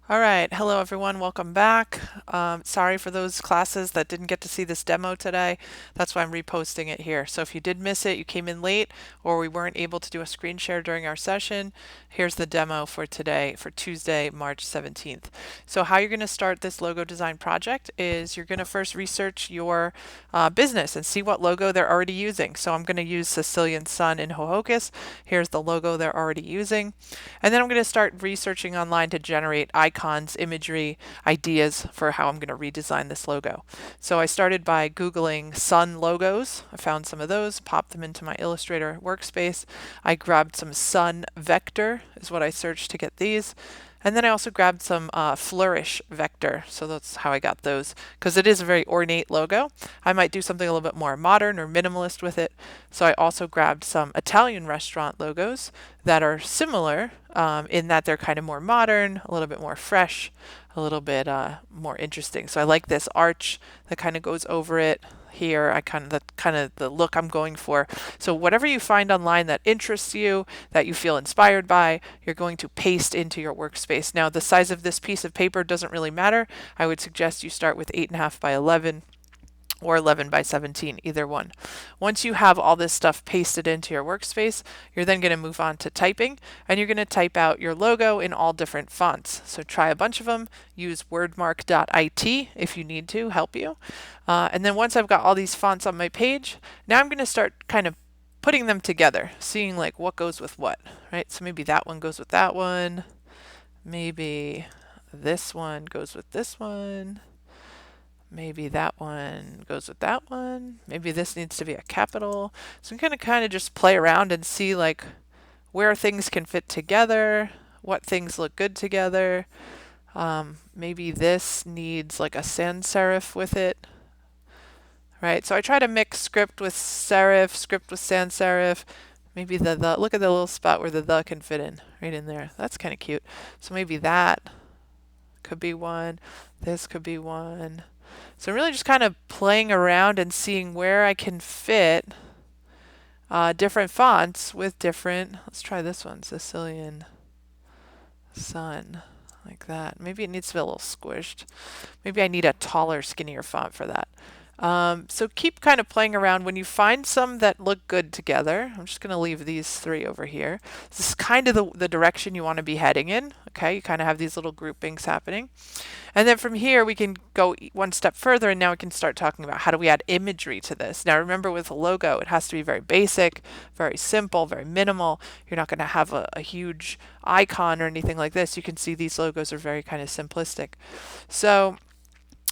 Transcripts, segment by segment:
All right, hello everyone, welcome back. Sorry for those classes that didn't get to see this demo today. That's why I'm reposting it here. So if you did miss it, you came in late, or we weren't able to do a screen share during our session, here's the demo for today, for Tuesday, March 17th. So how you're going to start this logo design project is you're going to first research your business and see what logo they're already using. So I'm going to use Sicilian Sun in Hohokus. Here's the logo they're already using. And then I'm going to start researching online to generate icons, imagery, ideas for how I'm going to redesign this logo. So I started by Googling sun logos. I found some of those, popped them into my Illustrator workspace. I grabbed some sun vector, is what I searched to get these. And then I also grabbed some flourish vector. So that's how I got those, because it is a very ornate logo. I might do something a little bit more modern or minimalist with it. So I also grabbed some Italian restaurant logos that are similar in that they're kind of more modern, a little bit more fresh, a little bit more interesting. So I like this arch that kind of goes over it here. I kind of the look I'm going for. So whatever you find online that interests you, that you feel inspired by, you're going to paste into your workspace. Now the size of this piece of paper doesn't really matter. I would suggest you start with 8.5 by 11 or 11 by 17, either one. Once you have all this stuff pasted into your workspace, you're then going to move on to typing, and you're going to type out your logo in all different fonts. So try a bunch of them, use wordmark.it if you need to help you. And then once I've got all these fonts on my page, now I'm going to start kind of putting them together, seeing like what goes with what, right? So maybe that one goes with that one. Maybe this one goes with this one. Maybe that one goes with that one. Maybe this needs to be a capital. So I'm going to kind of just play around and see like where things can fit together, what things look good together. Maybe this needs like a sans serif with it, right? So I try to mix script with serif, script with sans serif. Maybe the look at the little spot where the can fit in, right in there. That's kind of cute. So maybe that could be one. This could be one. So I'm really just kind of playing around and seeing where I can fit different fonts with different. Let's try this one, Sicilian Sun, like that. Maybe it needs to be a little squished. Maybe I need a taller, skinnier font for that. So keep kind of playing around. When you find some that look good together, I'm just going to leave these three over here. This is kind of the direction you want to be heading in. Okay, you kind of have these little groupings happening. And then from here, we can go one step further, and now we can start talking about how do we add imagery to this. Now, remember with a logo, it has to be very basic, very simple, very minimal. You're not going to have a huge icon or anything like this. You can see these logos are very kind of simplistic. So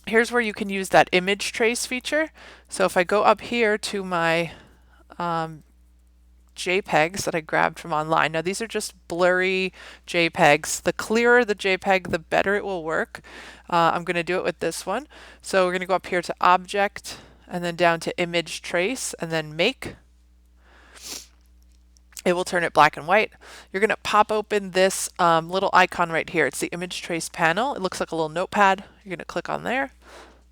here's where you can use that image trace feature. So if I go up here to my JPEGs that I grabbed from online. Now these are just blurry JPEGs. The clearer the JPEG, the better it will work. I'm going to do it with this one. So we're going to go up here to Object, and then down to Image Trace, and then Make. It will turn it black and white. You're going to pop open this little icon right here. It's the Image Trace panel. It looks like a little notepad. You're going to click on there.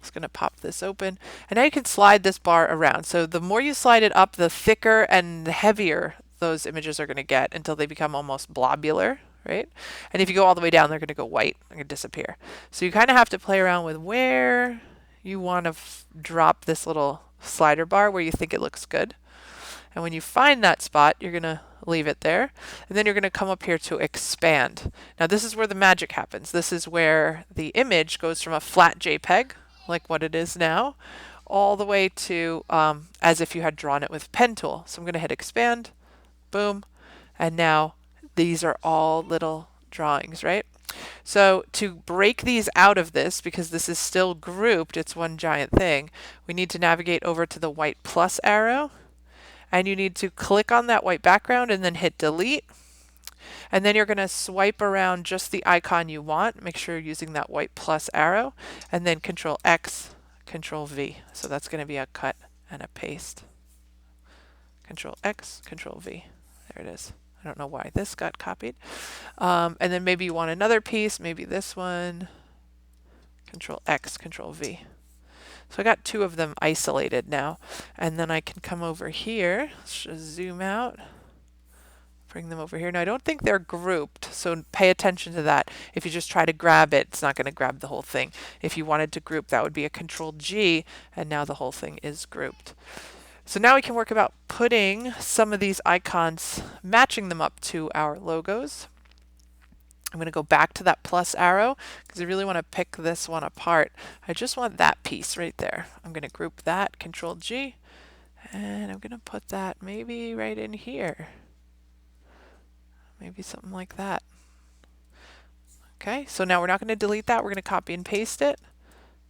Just going to pop this open. And now you can slide this bar around. So the more you slide it up, the thicker and heavier those images are going to get until they become almost blobular, right? And if you go all the way down, they're going to go white. They're going to disappear. So you kind of have to play around with where you want to drop this little slider bar where you think it looks good. And when you find that spot, you're going to leave it there. And then you're going to come up here to expand. Now this is where the magic happens. This is where the image goes from a flat JPEG, like what it is now, all the way to as if you had drawn it with pen tool. So I'm going to hit expand, boom, and now these are all little drawings, right? So to break these out of this, because this is still grouped, it's one giant thing, we need to navigate over to the white plus arrow, and you need to click on that white background and then hit delete. And then you're going to swipe around just the icon you want. Make sure you're using that white plus arrow, and then Control X, Control V. So that's going to be a cut and a paste. Control X, Control V. There it is. I don't know why this got copied. And then maybe you want another piece, maybe this one. Control X, Control V. So I got two of them isolated now. And then I can come over here, let's just zoom out, Bring them over here. Now, I don't think they're grouped, so pay attention to that. If you just try to grab it, it's not going to grab the whole thing. If you wanted to group, that would be a Control G, and now the whole thing is grouped. So now we can work about putting some of these icons, matching them up to our logos. I'm going to go back to that plus arrow because I really want to pick this one apart. I just want that piece right there. I'm going to group that, Control G, and I'm going to put that maybe right in here. Maybe something like that. Okay, so now we're not going to delete that. We're going to copy and paste it.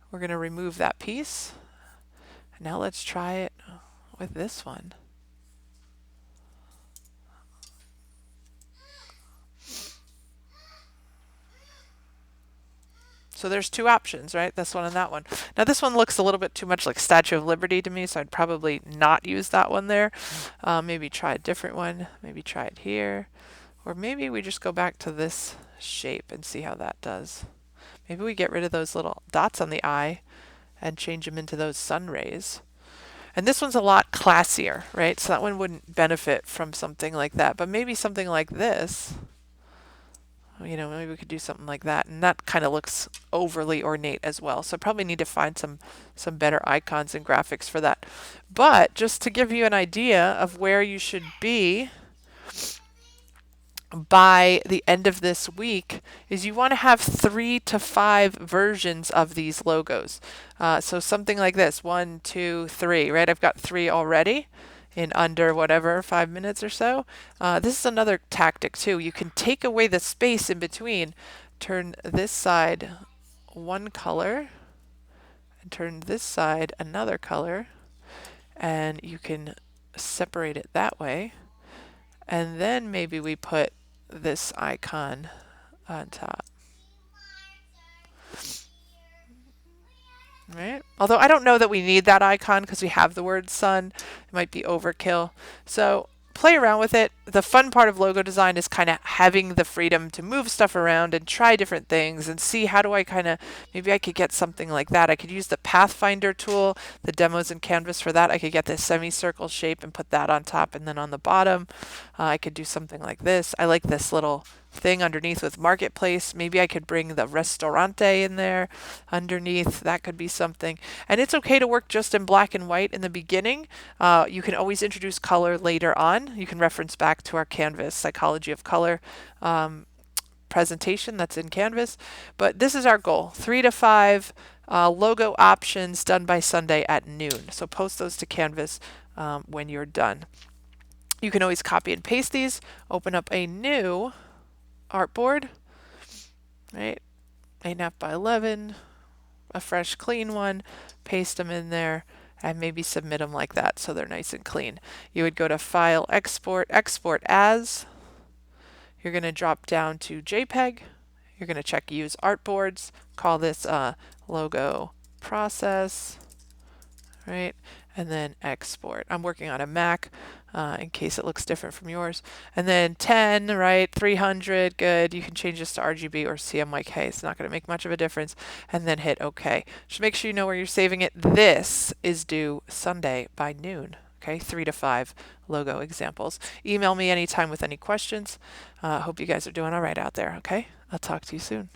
We're going to remove that piece. And now let's try it with this one. So there's two options, right? This one and that one. Now this one looks a little bit too much like Statue of Liberty to me, so I'd probably not use that one there. Maybe try a different one. Maybe try it here. Or maybe we just go back to this shape and see how that does. Maybe we get rid of those little dots on the eye and change them into those sun rays. And this one's a lot classier, right? So that one wouldn't benefit from something like that. But maybe something like this, you know, maybe we could do something like that. And that kind of looks overly ornate as well. So I probably need to find some better icons and graphics for that. But just to give you an idea of where you should be by the end of this week is you want to have 3 to 5 versions of these logos. So something like this, 1, 2, 3, right? I've got 3 already in under whatever, 5 minutes or so. This is another tactic too. You can take away the space in between, turn this side one color and turn this side another color, and you can separate it that way. And then maybe we put this icon on top. Right? Although I don't know that we need that icon because we have the word sun. It might be overkill. So play around with it. The fun part of logo design is kind of having the freedom to move stuff around and try different things and see how do I kind of, maybe I could get something like that. I could use the Pathfinder tool, the demos in Canvas for that. I could get this semicircle shape and put that on top, and then on the bottom I could do something like this. I like this little thing underneath with marketplace. Maybe I could bring the restaurante in there underneath. That could be something. And it's okay to work just in black and white in the beginning. You can always introduce color later on. You can reference back to our Canvas Psychology of Color presentation that's in Canvas. But this is our goal, 3 to 5 logo options done by Sunday at noon. So post those to Canvas when you're done. You can always copy and paste these, open up a new artboard, right? 8.5 by 11, a fresh clean one, paste them in there, and maybe submit them like that so they're nice and clean. You would go to File, Export, Export As. You're going to drop down to JPEG. You're going to check Use Artboards, call this Logo Process, right? And then export. I'm working on a Mac in case it looks different from yours. And then 10, right? 300, good. You can change this to RGB or CMYK. It's not going to make much of a difference. And then hit OK. Just make sure you know where you're saving it. This is due Sunday by noon. Okay, 3 to 5 logo examples. Email me anytime with any questions. Hope you guys are doing all right out there. Okay, I'll talk to you soon.